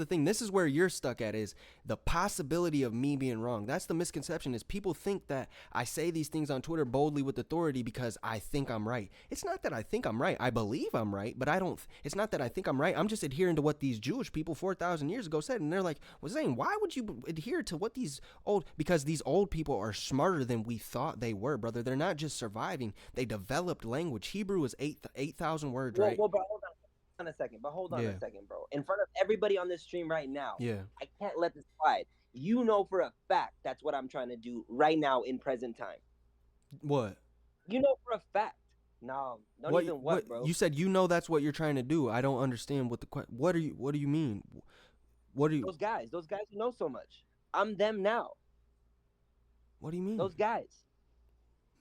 the thing. This is where you're stuck at, is the possibility of me being wrong. That's the misconception, is people think that I say these things on Twitter boldly with authority because I think I'm right. It's not that I think I'm right. I believe I'm right, but I don't. It's not that I think I'm right. I'm just adhering to what these Jewish people 4,000 years ago said, and they're like, well, Zane, why would you adhere to what these old? Because these old people are smarter than we thought they were, brother. They're not just surviving. They developed language. Hebrew is 8,000 words, Well, right? well, bro, hold on a second. But hold on Yeah, a second, bro. In front of everybody on this stream right now, yeah. I can't let this slide. You know for a fact that's what I'm trying to do right now in present time. What? You know for a fact. No, not What? even What? what, bro. You said that's what you're trying to do. I don't understand what the What are you? What do you mean? What do you? Those guys who know so much. I'm them now. What do you mean? Those guys.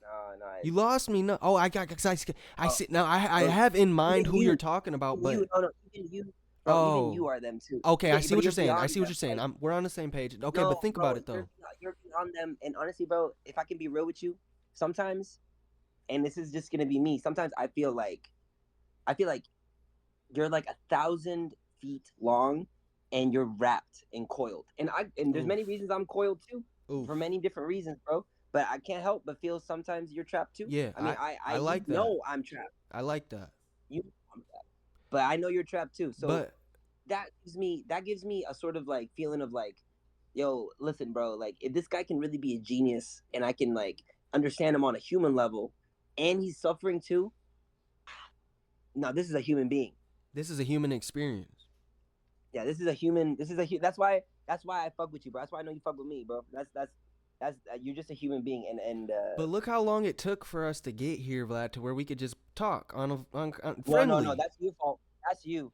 No, no. You lost me. No. Oh, I got. Cause I Oh, see now. I bro, have in mind even who you're you, talking about, but no, no, even you, bro. Even you oh, are them too. okay. I see But what you're you're saying. I beyond see what them. you're saying. Like, We're on the same page. Okay, but no, think bro, about it though. you're beyond them. And honestly, bro, if I can be real with you, sometimes, and this is just gonna be me. Sometimes I feel like you're like 1,000 feet long, and you're wrapped and coiled. And there's many Oof. reasons I'm coiled too, for Oof. many different reasons, bro. But I can't help but feel sometimes you're trapped too. Yeah. I mean, I you like that. know I'm trapped. I like that. You know I'm trapped. But I know you're trapped too. So But that gives me a sort of like feeling of like, yo, listen, bro, like if this guy can really be a genius and I can like understand him on a human level and he's suffering too, no, this is a human being. this is a human experience. Yeah, that's why I fuck with you, bro. That's why I know you fuck with me, bro. That's you're just a human being and But look how long it took for us to get here, Vlad, to where we could just talk on no, friendly. that's your fault. That's you.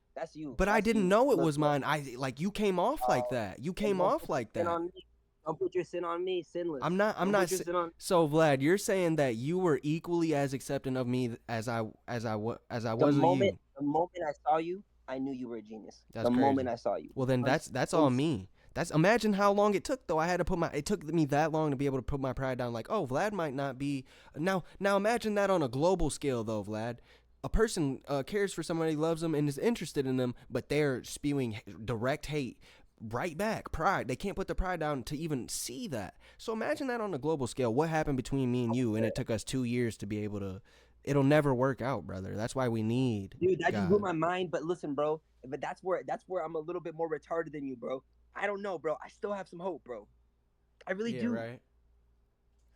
But I That's didn't you. know it Look, was bro. mine. You came off like that. You And came don't off put your like sin that. on me. Don't put your sin on me, I'm sinless. not. I'm Don't not. put your sin on. So Vlad, you're saying that you were equally as accepting of me as I was of you. The moment I saw you, I knew you were a genius. That's The moment crazy. I saw you. Well, then that's all me. That's Imagine how long it took though. I had to put my. It took me that long to be able to put my pride down. Like, oh, Vlad might not be now. Imagine that on a global scale though, Vlad. A person cares for somebody, loves them, and is interested in them, but they're spewing direct hate right back. Pride. They can't put the pride down to even see that. So imagine that on a global scale. What happened between me and you, and it took us 2 years to be able to. It'll never work out, brother. That's why we need Dude, that just blew God. my mind. But listen, bro. But that's where I'm a little bit more retarded than you, bro. I don't know, bro. I still have some hope, bro. I really Yeah, do. right.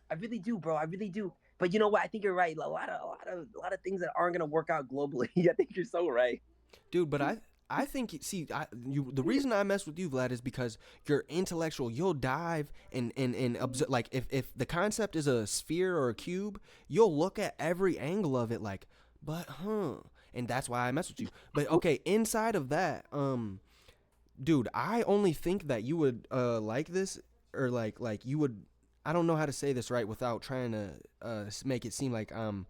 I really do, bro. I really do. But you know what? I think you're right. A lot of things that aren't gonna work out globally. I think you're so right. Dude. But I think the reason I mess with you, Vlad, is because you're intellectual. You'll dive and observe. Like if the concept is a sphere or a cube, you'll look at every angle of it. Like, but and that's why I mess with you. But okay, inside of that, dude, I only think that you would like this, or like you would. I don't know how to say this right without trying to make it seem like I'm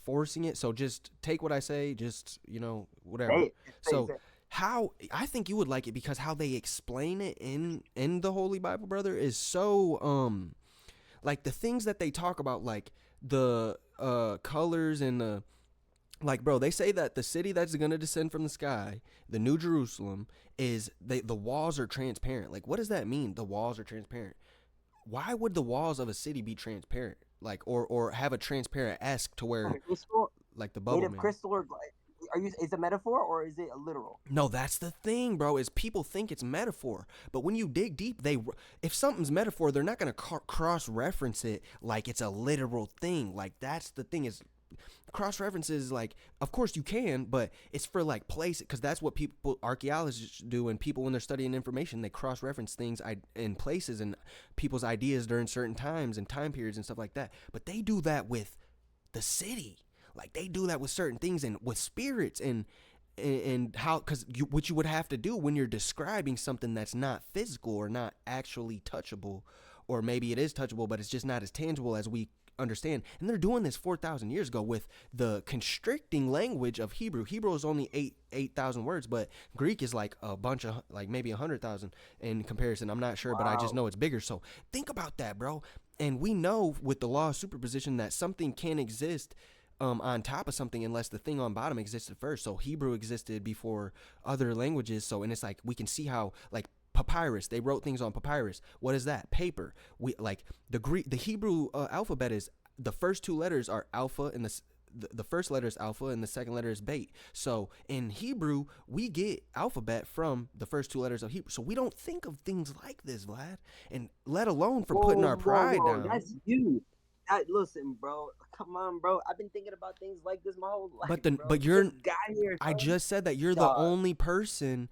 forcing it. So just take what I say, just Say whatever. it. Say it. So how I think you would like it, because how they explain it in the Holy Bible, brother, is so like the things that they talk about, like the colors and the, like, bro, they say that the city that's gonna descend from the sky, the New Jerusalem, is the walls are transparent. Like, what does that mean? The walls are transparent. Why would the walls of a city be transparent? Like, or have a transparent esque to where, Crystal, like the made bubble of man. crystal, or are you? Is it a metaphor or is it a literal? No, that's the thing, bro. Is people think it's metaphor, but when you dig deep, if something's metaphor, they're not gonna cross reference it like it's a literal thing. Like, that's the thing, is cross references, like, of course you can, but it's for like place, because that's what people, archaeologists do, and people when they're studying information, they cross reference things in places and people's ideas during certain times and time periods and stuff like that. But they do that with the city, like they do that with certain things and with spirits and how, because what you would have to do when you're describing something that's not physical or not actually touchable, or maybe it is touchable but it's just not as tangible as we understand. And they're doing this 4,000 years ago with the constricting language of Hebrew. Hebrew is only 8,000 words, but Greek is like a bunch of, like, maybe 100,000 in comparison. I'm not sure, but I just Wow. know it's bigger. So think about that, bro. And we know with the law of superposition that something can exist on top of something unless the thing on bottom existed first. So Hebrew existed before other languages. So, and it's like we can see how, like, papyrus, they wrote things on papyrus. What is that? Paper. We like the Hebrew alphabet is, the first two letters are alpha, and the first letter is alpha and the second letter is bait. So in Hebrew, we get alphabet from the first two letters of Hebrew. So we don't think of things like this, Vlad, and let alone for putting our pride down. That's you. Listen, bro. Come on, bro. I've been thinking about things like this my whole life. But you're, this guy here. I just said that you're the only person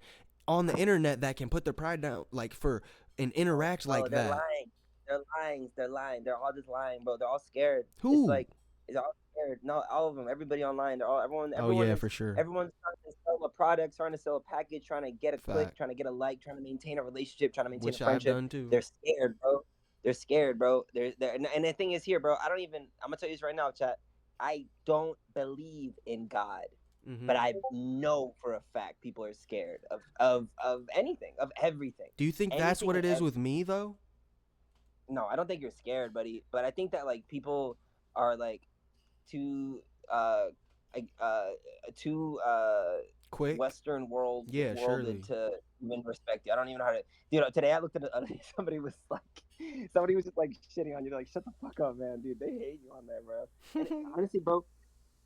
on the internet that can put their pride down, like, for and interact like they're that. Lying. They're lying. They're lying. They're all just lying, bro. They're all scared. Who? It's like, it's all scared. No, all of them. Everybody online. They're all everyone. Oh yeah, for sure. Everyone's trying to sell a product, trying to sell a package, trying to get a click, trying to get a like, trying to maintain a relationship, trying to maintain a friendship. I've done too. They're scared, bro. They're scared, bro. And the thing is here, bro. I'm gonna tell you this right now, chat. I don't believe in God. Mm-hmm. But I know for a fact people are scared of anything, of everything. Do you think that's what it is with me, though? No, I don't think you're scared, buddy. But I think that, like, people are, like, too quick, Western world surely, to even respect you. I don't even know how to. You know, today I looked at somebody was just like shitting on you. They're like, shut the fuck up, man, dude. They hate you on there, bro. And honestly, bro.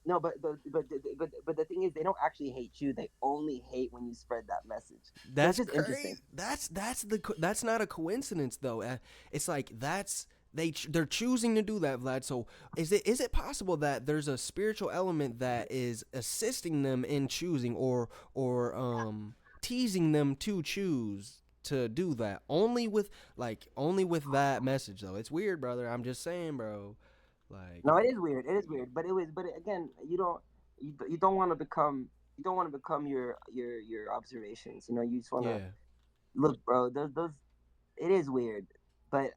No, but the thing is, they don't actually hate you. They only hate when you spread that message. That's just interesting. That's not a coincidence, though. It's like they're choosing to do that, Vlad. So is it possible that there's a spiritual element that is assisting them in choosing, or teasing them to choose to do that? Only with that message, though. It's weird, brother. I'm just saying, bro. Like, no, it is weird. But again, you don't want to become your observations. You know, you just want to look, bro. Those it is weird, but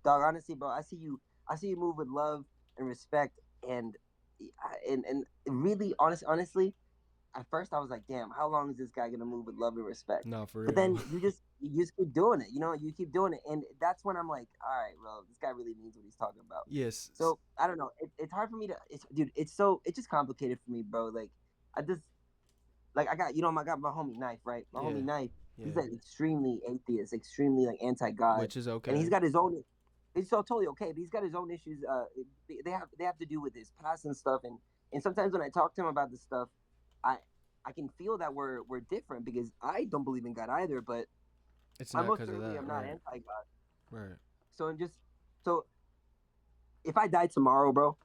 dog, honestly, bro, I see you move with love and respect, and really, honestly, at first I was like, damn, how long is this guy gonna move with love and respect? No, for real. But then you just keep doing it, you know, you keep doing it, and that's when I'm like, all right, well, this guy really means what he's talking about. Yes. So I don't know. It's hard for me to. It's just complicated for me, bro. Like, I got my homie Knife, right? My homie Knife. He's like extremely atheist, extremely like anti-God, which is okay. And he's got his own. It's so totally okay, but he's got his own issues. They have to do with his past and stuff, and sometimes when I talk to him about this stuff, I can feel that we're different, because I don't believe in God either, but it's not because of that. I'm not anti-God. Right. So if I die tomorrow, bro,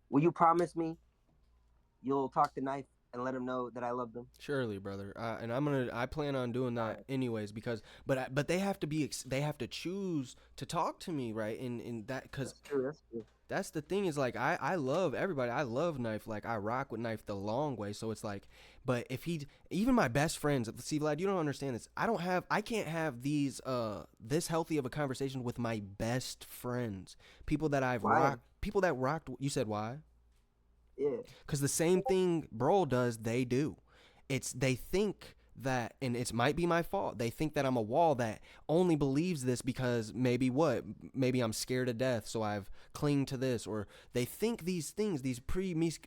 will you promise me you'll talk to Knife and let him know that I love them? Surely, brother. And I plan on doing that anyways, because but they have to choose to talk to me, right? In that, because that's the thing, is like I love everybody. I love Knife. Like, I rock with Knife the long way. So it's like, but if even my best friends, see, Vlad, you don't understand this. I can't have these this healthy of a conversation with my best friends, people that I've rocked, people that rocked. You said why? Yeah. Because the same thing Brole does, they do. They think that, and it might be my fault, they think that I'm a wall that only believes this because maybe I'm scared to death, so I've clinged to this, or they think these things, these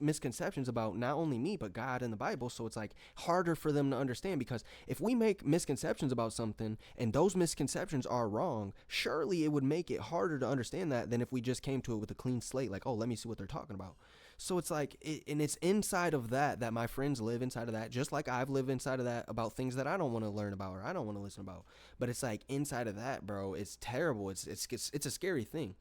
misconceptions about not only me but God and the Bible. So it's like harder for them to understand, because if we make misconceptions about something and those misconceptions are wrong, surely it would make it harder to understand that than if we just came to it with a clean slate, like, oh, let me see what they're talking about. So it's like, and it's inside of that my friends live inside of that, just like I've lived inside of that about things that I don't want to learn about or I don't want to listen about. But it's like inside of that, bro, it's terrible. It's a scary thing.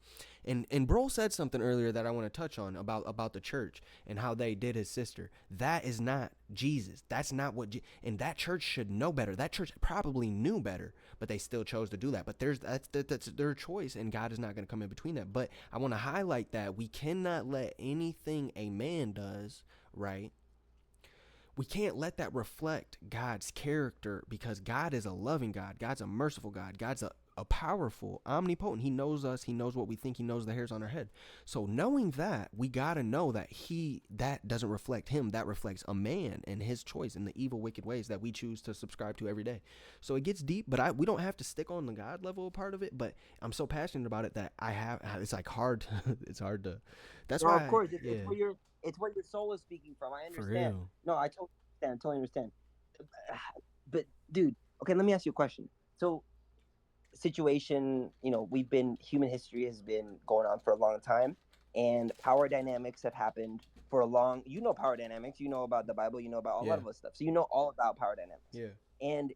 And Brole said something earlier that I want to touch on about the church and how they did his sister. That is not Jesus. That's not what, and that church should know better. That church probably knew better, but they still chose to do that. But that's their choice, and God is not going to come in between that. But I want to highlight that we cannot let anything a man does, right? We can't let that reflect God's character, because God is a loving God. God's a merciful God. God's a a powerful, omnipotent. He knows us. He knows what we think. He knows the hairs on our head. So knowing that, we gotta know that that doesn't reflect him. That reflects a man and his choice and the evil, wicked ways that we choose to subscribe to every day. So it gets deep, but we don't have to stick on the God level part of it. But I'm so passionate about it that it's like hard. It's hard to. That's No, of why. course, Yeah, it's where your soul is speaking from. I for understand. real. No, I totally understand. But dude, okay, let me ask you a question. So, situation, we've been human history has been going on for a long time, and power dynamics have happened for a long. Power dynamics. You know about the Bible. You know about a lot Yeah, of us stuff. So you know all about power dynamics, yeah, and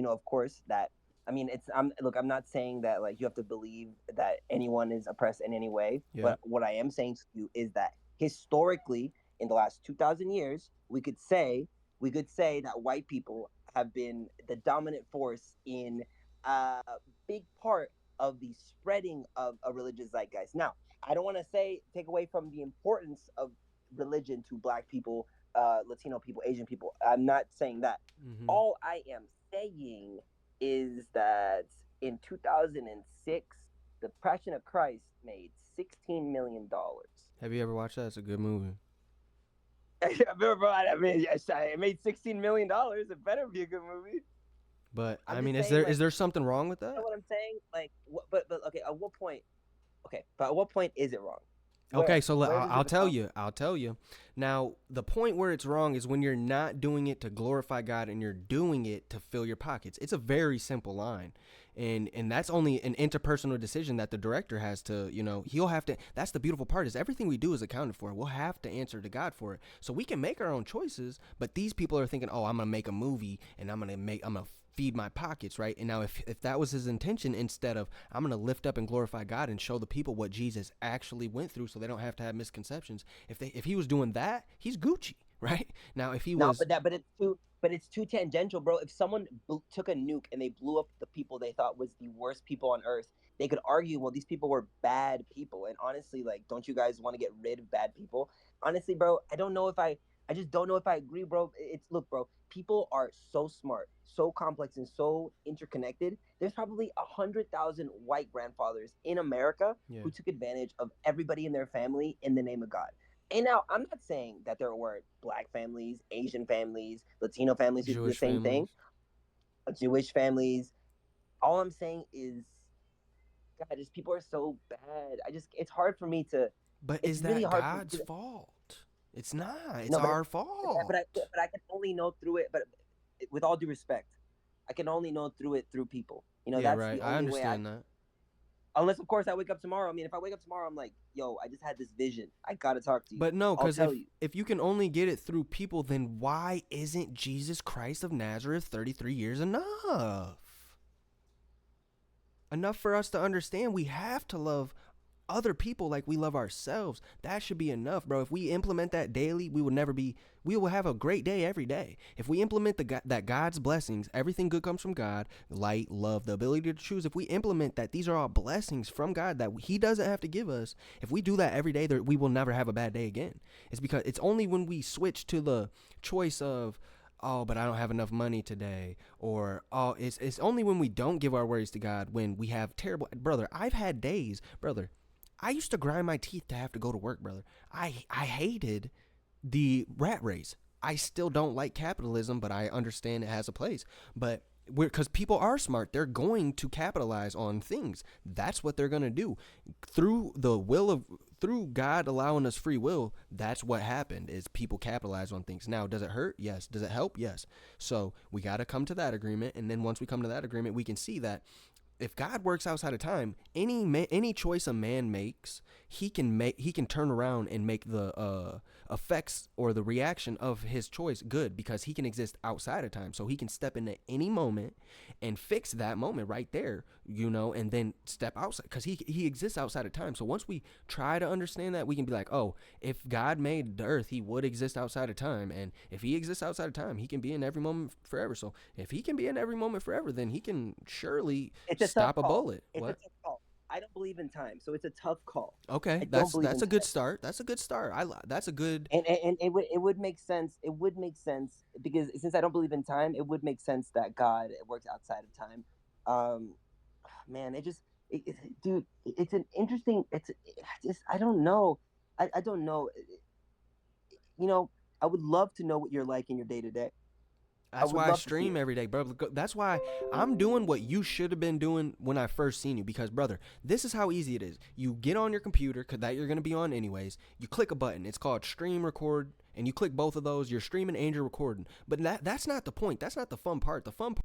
of course that. I mean, I'm not saying that like you have to believe that anyone is oppressed in any way, yeah. but what I am saying to you is that historically, in the last 2,000 years, we could say that white people have been the dominant force in a big part of the spreading of a religious zeitgeist. Now, I don't want to say take away from the importance of religion to black people, Latino people, Asian people. I'm not saying that. Mm-hmm. All I am saying is that in 2006, the Passion of Christ made $16 million. Have you ever watched that? It's a good movie. I mean, yes, it made $16 million. It better be a good movie. But I I'm mean, just is saying, there like, is there something wrong with you know that? what I'm saying? Like, but okay, at what point? Okay, but at what point is it wrong? Where Okay, so where does I'll it tell become? you. I'll tell you. Now, the point where it's wrong is when you're not doing it to glorify God and you're doing it to fill your pockets. It's a very simple line. And that's only an interpersonal decision that the director has to, he'll have to. That's the beautiful part is everything we do is accounted for. We'll have to answer to God for it. So we can make our own choices, but these people are thinking, "Oh, I'm going to make a movie and I'm going to feed my pockets," right? And now if that was his intention, instead of I'm going to lift up and glorify God and show the people what Jesus actually went through so they don't have to have misconceptions, if he was doing that, he's Gucci, right? Now if he No, was but it's too tangential, bro. If someone took a nuke and they blew up the people they thought was the worst people on earth, they could argue, well, these people were bad people. And honestly, like, don't you guys want to get rid of bad people? Honestly, bro, I just don't know if I agree, bro. It's look, bro. People are so smart, so complex, and so interconnected. There's probably 100,000 white grandfathers in America yeah, who took advantage of everybody in their family in the name of God. And now I'm not saying that there weren't black families, Asian families, Latino families who did the Jewish same thing, families. Jewish families. All I'm saying is, God, just people are so bad. It's hard for me to. But It's is really that hard for me God's to. fault? It's not. It's No, our fault. but I can only know through it. But with all due respect, I can only know through it through people. Yeah, That's the right. I only way I. understand that. Unless of course I wake up tomorrow. I mean, if I wake up tomorrow, I'm like, yo, I just had this vision. I gotta talk to you. But no, I'll because tell you. if you can only get it through people, then why isn't Jesus Christ of Nazareth 33 years enough? Enough for us to understand we have to love other people like we love ourselves. That should be enough, bro. If we implement that daily, we will have a great day every day. If we implement that God's blessings, everything good comes from God, light, love, the ability to choose. If we implement that these are all blessings from God that he doesn't have to give us, if we do that every day, we will never have a bad day again. It's because it's only when we switch to the choice of, oh, but I don't have enough money today, or oh, it's only when we don't give our worries to God when we have terrible, brother. I've had days, brother. I used to grind my teeth to have to go to work, brother. I hated the rat race. I still don't like capitalism, but I understand it has a place. But because people are smart, they're going to capitalize on things. That's what they're going to do through God allowing us free will. That's what happened is people capitalize on things. Now, does it hurt? Yes. Does it help? Yes. So we got to come to that agreement. And then once we come to that agreement, we can see that if God works outside of time, any choice a man makes, he can turn around and make the effects or the reaction of his choice good because he can exist outside of time. So he can step in at any moment and fix that moment right there, and then step outside because he exists outside of time. So once we try to understand that, we can be like, oh, if God made the earth, he would exist outside of time. And if he exists outside of time, he can be in every moment forever. So if he can be in every moment forever, then he can surely It's a tough stop a call. bullet. It's a What? tough call. I don't believe in time, so it's a tough call. Okay, I don't that's believe that's in a good time, start. That's a good start. That's a good. and it would make sense. It would make sense because since I don't believe in time, it would make sense that God works outside of time. Um, man, dude, it's an interesting. It's just I don't know. I don't know. You know, I would love to know what you're like in your day to day. I That's would why I love to see stream it. every day, bro. That's why I'm doing what you should have been doing when I first seen you. Because, brother, this is how easy it is. You get on your computer, cause that you're gonna be on anyways. You click a button. It's called stream record, and you click both of those. You're streaming and you're recording. But that's not the point. That's not the fun part. The fun